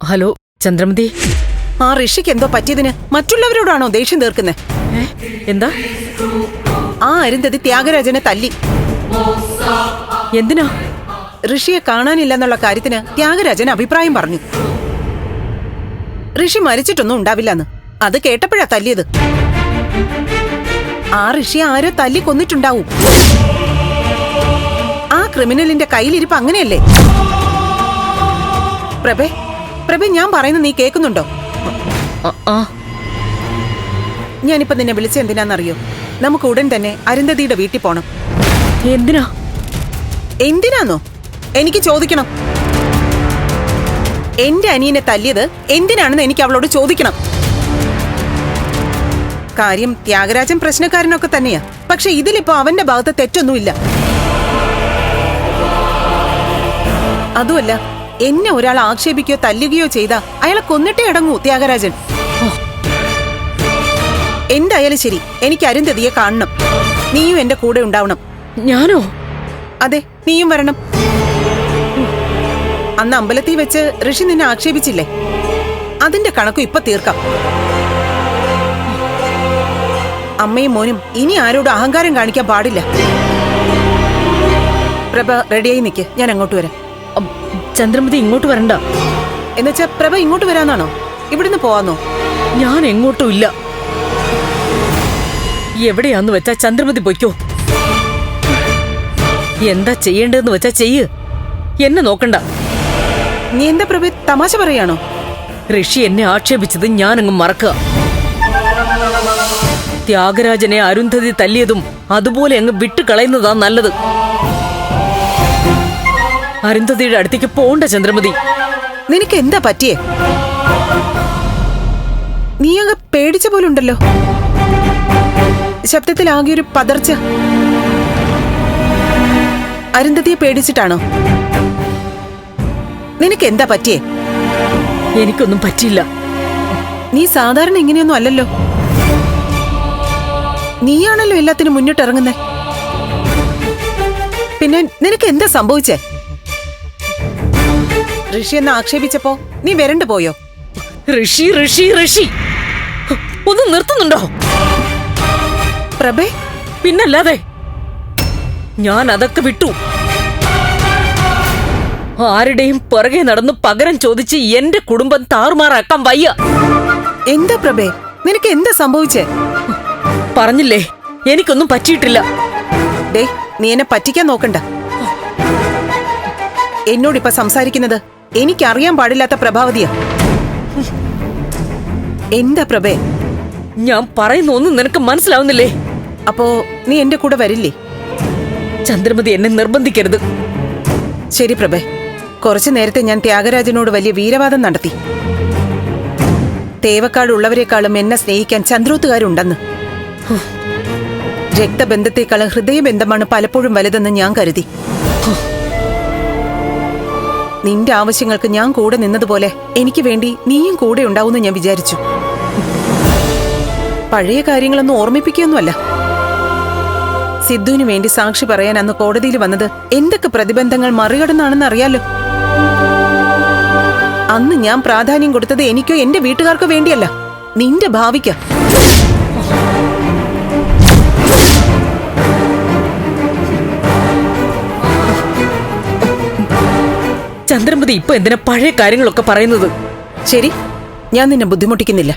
Hello Chandramathi. ആ ഋഷിക്ക് എന്തോ പറ്റിയതിന് മറ്റുള്ളവരോടാണോ ദേഷ്യം തീർക്കുന്നേ? എന്താ? ആ അരുന്ധതി ത്യാഗരാജനെ തല്ലി. എന്തിനാ? ഋഷിയെ കാണാനില്ലെന്നുള്ള കാര്യത്തിന് ത്യാഗരാജൻ അഭിപ്രായം പറഞ്ഞു. ഋഷി മരിച്ചിട്ടൊന്നും ഉണ്ടാവില്ലെന്ന്. അത് കേട്ടപ്പോഴാ തല്ലിയത്. ആ ഋഷിയെ ആരോ തല്ലി കൊന്നിട്ടുണ്ടാവും. ആ ക്രിമിനലിന്റെ കയ്യിലിരിപ്പ് അങ്ങനെയല്ലേ? പ്രഭേ, ഞാൻ പറയുന്നത് നീ കേൾക്കുന്നുണ്ടോ? ഞാനിപ്പോ നിന്നെ വിളിച്ച എന്തിനാന്നറിയോ? നമുക്ക് ഉടൻ തന്നെ അരുന്ധതിയുടെ വീട്ടിൽ പോണം. എന്തിനാ? എന്തിനാന്നോ എനിക്ക് ചോദിക്കണം. എന്റെ അനിയനെ തല്ലിയത് എന്തിനാണെന്ന് എനിക്ക് അവളോട് ചോദിക്കണം. കാര്യം ത്യാഗരാജൻ പ്രശ്നക്കാരനൊക്കെ തന്നെയാ. പക്ഷെ ഇതിലിപ്പോ അവന്റെ ഭാഗത്ത് തെറ്റൊന്നുമില്ല. അതുമല്ല, എന്നെ ഒരാൾ ആക്ഷേപിക്കുകയോ തല്ലുകയോ ചെയ്താ അയാളെ കൊന്നിട്ടേ അടങ്ങൂ ത്യാഗരാജൻ. എന്തായാലും ശരി, എനിക്ക് അരുന്ധതിയെ കാണണം. നീയും എന്റെ കൂടെ ഉണ്ടാവണം. ഞാനോ? അതെ, നീയും വരണം. അന്ന് അമ്പലത്തിൽ വെച്ച് ഋഷി നിന്നെ ആക്ഷേപിച്ചില്ലേ? അതിന്റെ കണക്കും ഇപ്പൊ തീർക്കാം. അമ്മയും മോനും ഇനി ആരോടും അഹങ്കാരം കാണിക്കാൻ പാടില്ല. പ്രഭ റെഡിയായി നിൽക്ക്, ഞാൻ അങ്ങോട്ട് വരാം. ചന്ദ്രമതി ഇങ്ങോട്ട് വരണ്ട. എന്നുവെച്ചാ പ്രഭ ഇങ്ങോട്ട് വരാന്നാണോ? ഇവിടുന്ന് പോവാന്നോ? ഞാൻ എങ്ങോട്ടും ഇല്ല. എവിടെയാന്ന് വെച്ചാ ചന്ദ്രമതി പൊയ്ക്കോ. എന്താ ചെയ്യേണ്ടതെന്ന് വെച്ചാ ചെയ്യ്. എന്നെ നോക്കണ്ട. നീ എന്താ പ്രഭ തമാശ പറയാണോ? ഋഷി എന്നെ ആക്ഷേപിച്ചത് ഞാനങ്ങ് മറക്കുക. ത്യാഗരാജനെ അരുന്ധതി തല്ലിയതും അതുപോലെ അങ്ങ് വിട്ടുകളയുന്നതാ നല്ലത്. അരുന്ധതിയുടെ അടുത്തേക്ക് പോണ്ട ചന്ദ്രമതി. നിനക്ക് എന്താ പറ്റിയേ? നീ അങ്ങ് പേടിച്ച പോലുണ്ടല്ലോ. ശബ്ദത്തിൽ ആകെ ഒരു പതർച്ച. അരുന്ധതിയെ പേടിച്ചിട്ടാണോ? നിനക്ക് എന്താ പറ്റിയേ? എനിക്കൊന്നും പറ്റിയില്ല. നീ സാധാരണ ഇങ്ങനെയൊന്നും അല്ലല്ലോ. നീയാണല്ലോ എല്ലാത്തിനും മുന്നിട്ടിറങ്ങുന്നേ. പിന്നെ നിനക്ക് എന്താ സംഭവിച്ചേ? ഋഷി എന്ന് ആക്ഷേപിച്ചപ്പോ നീ വരണ്ടു പോയോ? ഋഷി ഋഷി ഋഷി ഒന്ന് നിർത്തുന്നുണ്ടോ? പ്രഭേ, പിന്നല്ലാതെ. ഞാൻ അതൊക്കെ വിട്ടു. ആരുടെയും പുറകെ നടന്ന് പകരം ചോദിച്ച് എന്റെ കുടുംബം താറുമാറാക്കാൻ വയ്യ. എന്താ പ്രഭേ, നിനക്ക് എന്താ സംഭവിച്ചേ? പറഞ്ഞില്ലേ, എനിക്കൊന്നും പറ്റിയിട്ടില്ല. ഡേ, നീ എന്നെ പറ്റിക്കാൻ നോക്കണ്ട. എന്നോടിപ്പ സംസാരിക്കുന്നത് എനിക്കറിയാൻ പാടില്ലാത്ത പ്രഭാവതിയാ. എന്താ പ്രഭേ? ഞാൻ പറയുന്ന ഒന്നും നിനക്ക് മനസ്സിലാവുന്നില്ലേ? അപ്പോ നീ എന്റെ കൂടെ വരില്ലേ? ചന്ദ്രമതി എന്നെ നിർബന്ധിക്കരുത്. ശരി പ്രഭേ, കുറച്ചു നേരത്തെ ഞാൻ ത്യാഗരാജനോട് വലിയ വീരവാദം നടത്തി. തേവക്കാടുള്ളവരെക്കാളും എന്നെ സ്നേഹിക്കാൻ ചന്ദ്രോത്തുകാരുണ്ടെന്ന്. രക്തബന്ധത്തെക്കാളും ഹൃദയബന്ധമാണ് പലപ്പോഴും വലുതെന്ന് ഞാൻ കരുതി. നിന്റെ ആവശ്യങ്ങൾക്ക് ഞാൻ കൂടെ നിന്നതുപോലെ എനിക്ക് വേണ്ടി നീയും കൂടെ ഉണ്ടാവുമെന്ന് ഞാൻ വിചാരിച്ചു. പഴയ കാര്യങ്ങളൊന്നും ഓർമ്മിപ്പിക്കുകയൊന്നുമല്ല. സിദ്ധുവിന് വേണ്ടി സാക്ഷി പറയാൻ അന്ന് കോടതിയിൽ വന്നത് എന്തൊക്കെ പ്രതിബന്ധങ്ങൾ മറികടന്നാണെന്ന് അറിയാലോ. അന്ന് ഞാൻ പ്രാധാന്യം കൊടുത്തത് എനിക്കോ എന്റെ വീട്ടുകാർക്കോ വേണ്ടിയല്ല, നിന്റെ ഭാവിക്ക. ചന്ദ്രമതി ഇപ്പൊ എന്തിനാ പഴയ കാര്യങ്ങളൊക്കെ പറയുന്നത്? ശരി, ഞാൻ നിന്നെ ബുദ്ധിമുട്ടിക്കുന്നില്ല.